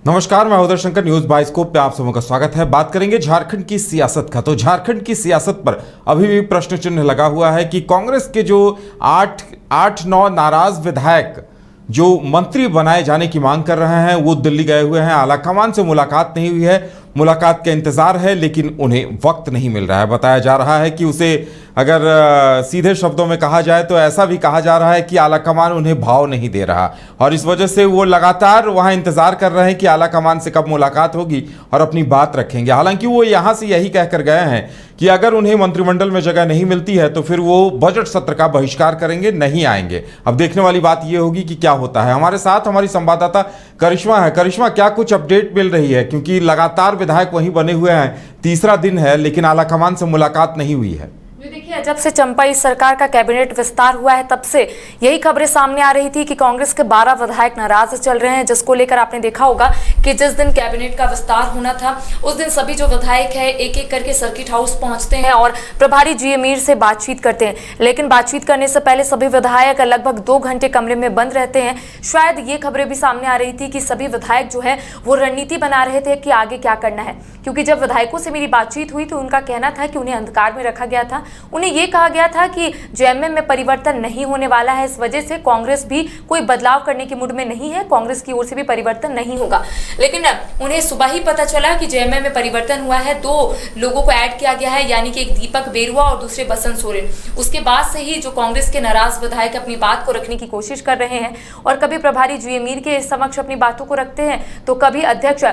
नमस्कार, मैं Uday Shankar, news bioscope पे आप सबों का स्वागत है। बात करेंगे झारखंड की सियासत का। तो झारखंड की सियासत पर अभी भी प्रश्न चिन्ह लगा हुआ है कि कांग्रेस के जो 8-9 नाराज विधायक जो मंत्री बनाए जाने की मांग कर रहे हैं वो दिल्ली गए हुए हैं। आलाकमान से मुलाकात नहीं हुई है, मुलाकात का इंतजार है, लेकिन उन्हें वक्त नहीं मिल रहा है। बताया जा रहा है कि उसे अगर सीधे शब्दों में कहा जाए तो ऐसा भी कहा जा रहा है कि आलाकमान उन्हें भाव नहीं दे रहा और इस वजह से वो लगातार वहां इंतजार कर रहे हैं कि आलाकमान से कब मुलाकात होगी और अपनी बात रखेंगे। हालांकि वो यहां से यही कहकर गए हैं कि अगर उन्हें मंत्रिमंडल में जगह नहीं मिलती है तो फिर वो बजट सत्र का बहिष्कार करेंगे, नहीं आएंगे। अब देखने वाली बात ये होगी कि क्या होता है। हमारे साथ हमारी संवाददाता करिश्मा है। करिश्मा, क्या कुछ अपडेट मिल रही है? क्योंकि लगातार विधायक वहीं बने हुए हैं, तीसरा दिन है लेकिन आलाकमान से मुलाकात नहीं हुई है। देखिए, जब से चंपाई सरकार का कैबिनेट विस्तार हुआ है तब से यही खबरें सामने आ रही थी कि कांग्रेस के 12 विधायक नाराज चल रहे हैं, जिसको लेकर आपने देखा होगा कि जिस दिन कैबिनेट का विस्तार होना था उस दिन सभी जो विधायक है एक एक करके सर्किट हाउस पहुंचते हैं और प्रभारी जी मीर से बातचीत करते हैं। लेकिन बातचीत करने से पहले सभी विधायक लगभग 2 घंटे कमरे में बंद रहते हैं। शायद ये खबरें भी सामने आ रही थी कि सभी विधायक जो है वो रणनीति बना रहे थे कि आगे क्या करना है, क्योंकि जब विधायकों से मेरी बातचीत हुई तो उनका कहना था कि उन्हें अंधकार में रखा गया था। उन्हें ये कहा गया था कि जेएमएम में परिवर्तन नहीं होने वाला है, इस वजह से कांग्रेस भी कोई बदलाव करने के मूड में नहीं है, कांग्रेस की ओर से भी परिवर्तन नहीं होगा। लेकिन उन्हें सुबह ही पता चला कि जेएमएम में परिवर्तन हुआ है, 2 लोगों को ऐड किया गया है, यानी कि एक दीपक बेरुआ और दूसरे बसंत सोरेन। उसके बाद से ही जो कांग्रेस के नाराज विधायक अपनी बात को रखने की कोशिश कर रहे हैं और कभी प्रभारी जी मीर के समक्ष अपनी बातों को रखते हैं तो कभी अध्यक्ष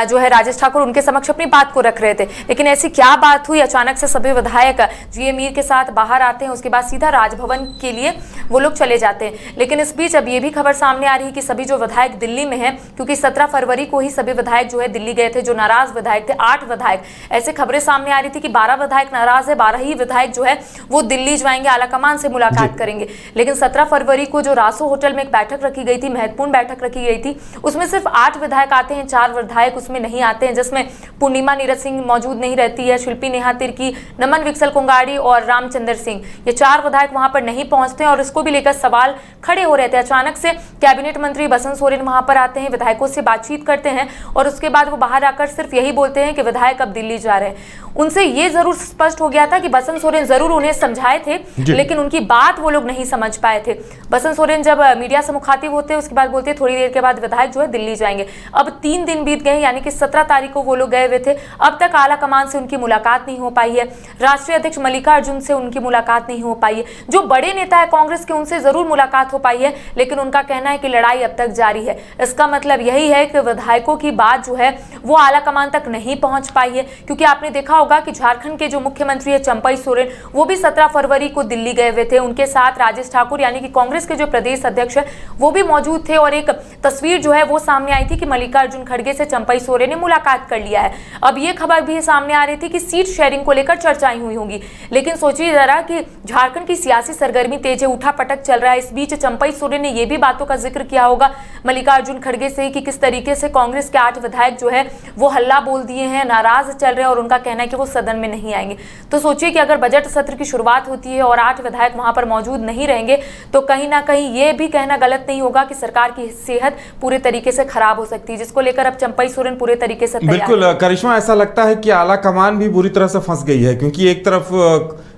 जो है राजेश ठाकुर उनके समक्ष अपनी बात को रख रहे थे। लेकिन ऐसी क्या बात हुई, अचानक से सभी विधायक जी मीर के साथ बाहर आते हैं, उसके बाद सीधा राजभवन के लिए वो लोग चले जाते हैं। लेकिन इस बीच अब ये भी खबर सामने आ रही है कि सभी जो विधायक दिल्ली में हैं, क्योंकि 17 फरवरी को ही सभी विधायक जो है दिल्ली गए थे, जो नाराज विधायक थे 8 विधायक। ऐसे खबरें सामने आ रही थी कि 12 विधायक नाराज है, 12 ही विधायक जो है वो दिल्ली जाएंगे, आलाकमान से मुलाकात करेंगे। लेकिन 17 फरवरी को जो रासो होटल में एक बैठक रखी गई थी, महत्वपूर्ण बैठक रखी गई थी, उसमें सिर्फ 8 विधायक आते हैं, 4 विधायक उसमें नहीं आते हैं, जिसमें पूर्णिमा नीरज सिंह मौजूद नहीं रहती है, शिल्पी नेहा तिर्की, नमन विक्सल कोंगाड़ी और रामचंद्र सिंह। ये 4 विधायक वहां पर नहीं पहुंचते हैं और इसको भी लेकर सवाल खड़े हो रहे थे। अचानक से कैबिनेट मंत्री बसंत सोरेन वहां पर आते हैं, विधायकों से बातचीत करते हैं और उसके बाद वो बाहर आकर सिर्फ यही बोलते हैं कि विधायक अब दिल्ली जा रहे हैं। उनसे ये जरूर स्पष्ट हो गया था कि बसंत सोरेन जरूर उन्हें समझाए थे, लेकिन उनकी बात वो लोग नहीं समझ पाए थे। बसंत सोरेन जब मीडिया से मुखातिब होते हैं उसके बाद बोलते हैं थोड़ी देर के बाद विधायक जो है दिल्ली जाएंगे। अब 3 दिन बीत गए, यानी कि 17 तारीख को वो लोग गए हुए थे, अब तक आलाकमान से उनकी मुलाकात नहीं हो पाई है। राष्ट्रीय अध्यक्ष मल्लिकार्जुन से उनकी मुलाकात नहीं हो पाई है। जो बड़े नेता है कांग्रेस के उनसे जरूर मुलाकात हो पाई है, लेकिन उनका कहना है कि लड़ाई अब तक जारी है। इसका मतलब यही है कि विधायकों की बात जो है वो आलाकमान तक नहीं पहुंच पाई है, क्योंकि आपने देखा होगा कि झारखंड के जो मुख्यमंत्री है चंपाई सोरेन, वो भी 17 फरवरी को दिल्ली गए हुए थे। उनके साथ राजेश ठाकुर यानी कि कांग्रेस के जो प्रदेश अध्यक्ष है वो भी मौजूद थे और एक तस्वीर जो है वो सामने आई थी कि मल्लिकार्जुन खड़गे से चंपाई सोरेन ने मुलाकात कर लिया है। अब ये खबर भी सामने आ रही थी कि सीट शेयरिंग को लेकर चर्चाएं हुई होंगी, लेकिन सोचिए जरा कि झारखंड की सियासी सरगर्मी तेज है, उठा पटक चल रहा है। इस बीच चंपाई सोरेन ने यह भी बातों का जिक्र किया होगा मल्लिकार्जुन खड़गे से कि किस तरीके से कांग्रेस के 8 विधायक जो है वो हल्ला बोल दिए हैं, नाराज चल रहे हैं और उनका कहना है कि वो सदन में नहीं आएंगे। तो सोचिए कि अगर बजट सत्र की शुरुआत होती है और 8 विधायक वहां पर मौजूद नहीं रहेंगे तो कहीं ना कहीं ये भी कहना गलत नहीं होगा कि सरकार की सेहत पूरे तरीके से खराब हो सकती है, जिसको लेकर अब चंपाई सोरेन पूरे तरीके से तैयार। बिल्कुल करिश्मा, ऐसा लगता है कि आलाकमान भी बुरी तरह से फंस गई है, क्योंकि एक तरफ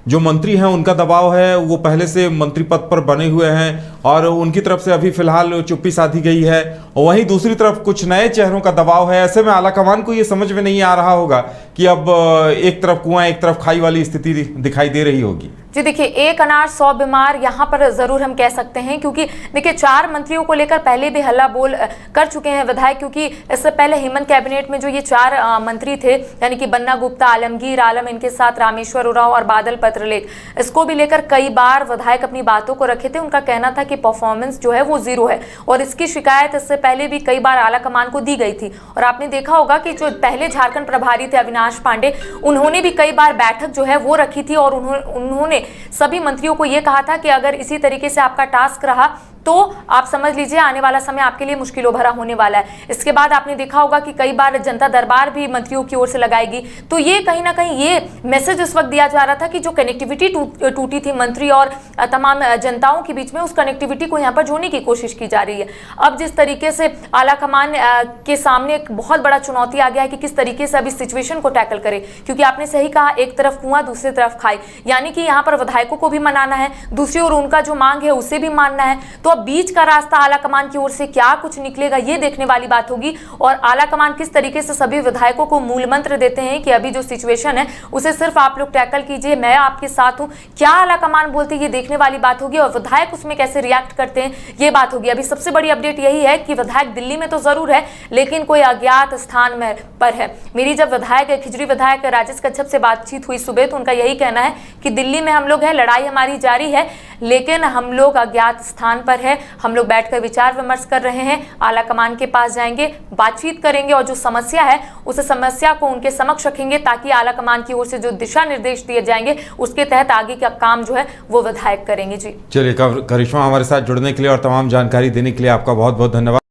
जो मंत्री हैं उनका दबाव है, वो पहले से मंत्री पद पर बने हुए हैं और उनकी तरफ से अभी फिलहाल चुप्पी साधी गई है, और वहीं दूसरी तरफ कुछ नए चेहरों का दबाव है। ऐसे में आलाकमान को ये समझ में नहीं आ रहा होगा कि अब एक तरफ कुआं एक तरफ खाई वाली स्थिति दिखाई दे रही होगी। जी देखिए, एक अनार 100 बीमार यहाँ पर जरूर हम कह सकते हैं, क्योंकि देखिए 4 मंत्रियों को लेकर पहले भी हल्ला बोल कर चुके हैं विधायक, क्योंकि इससे पहले हेमंत कैबिनेट में जो ये 4 मंत्री थे यानी कि बन्ना गुप्ता, आलमगीर आलम, इनके साथ रामेश्वर उरांव और बादल पत्रलेख, इसको भी लेकर कई बार विधायक अपनी बातों को रखे थे। उनका कहना था कि परफॉर्मेंस जो है वो 0 है और इसकी शिकायत इससे पहले भी कई बार आलाकमान को दी गई थी। और आपने देखा होगा कि जो पहले झारखंड प्रभारी थे अविनाश पांडे, उन्होंने भी कई बार बैठक जो है वो रखी थी और उन्होंने सभी मंत्रियों को यह कहा था कि अगर इसी तरीके से आपका टास्क रहा तो आप समझ लीजिए आने वाला समय आपके लिए मुश्किलों भरा होने वाला है। इसके बाद आपने देखा होगा कि कई बार जनता दरबार भी मंत्रियों की ओर से लगाएगी, तो ये कहीं ना कहीं ये मैसेज उस वक्त दिया जा रहा था कि जो कनेक्टिविटी टूटी थी मंत्री और तमाम जनताओं के बीच में, उस कनेक्टिविटी को यहाँ पर जोड़ने की कोशिश की जा रही है। अब जिस तरीके से आलाकमान के सामने एक बहुत बड़ा चुनौती आ गया है कि किस तरीके से अभी सिचुएशन को टैकल करे, क्योंकि आपने सही कहा, एक तरफ कुआं दूसरी तरफ खाई, यानी कि यहाँ पर विधायकों को भी मनाना है, दूसरी ओर उनका जो मांग है उसे भी मानना है। तो अब बीच का रास्ता आलाकमान की ओर से क्या कुछ निकलेगा ये देखने वाली बात होगी, और आलाकमान किस तरीके से सभी विधायकों को मूल मंत्र देते हैं कि अभी जो सिचुएशन है उसे सिर्फ आप लोग टैकल कीजिए, मैं आपके साथ हूं। क्या आलाकमान बोलते हैं ये देखने वाली बात होगी, और विधायक उसमें कैसे रिएक्ट करते हैं ये बात होगी। अभी सबसे बड़ी अपडेट यही है कि विधायक दिल्ली में तो जरूर है, लेकिन कोई अज्ञात स्थान में पर है। मेरी जब विधायक खिजरी विधायक राजेश कच्छप से बातचीत हुई सुबह, तो उनका यही कहना है कि दिल्ली में हम लोग हैं, लड़ाई हमारी जारी है, लेकिन हम लोग अज्ञात स्थान पर है, हम लोग बैठकर विचार विमर्श कर रहे हैं, आलाकमान के पास जाएंगे, बातचीत करेंगे और जो समस्या है उस समस्या को उनके समक्ष रखेंगे, ताकि आलाकमान की ओर से जो दिशा निर्देश दिए जाएंगे उसके तहत आगे का काम जो है वो विधायक करेंगे। जी चलिए करिश्मा, हमारे साथ जुड़ने के लिए और तमाम जानकारी देने के लिए आपका बहुत बहुत धन्यवाद।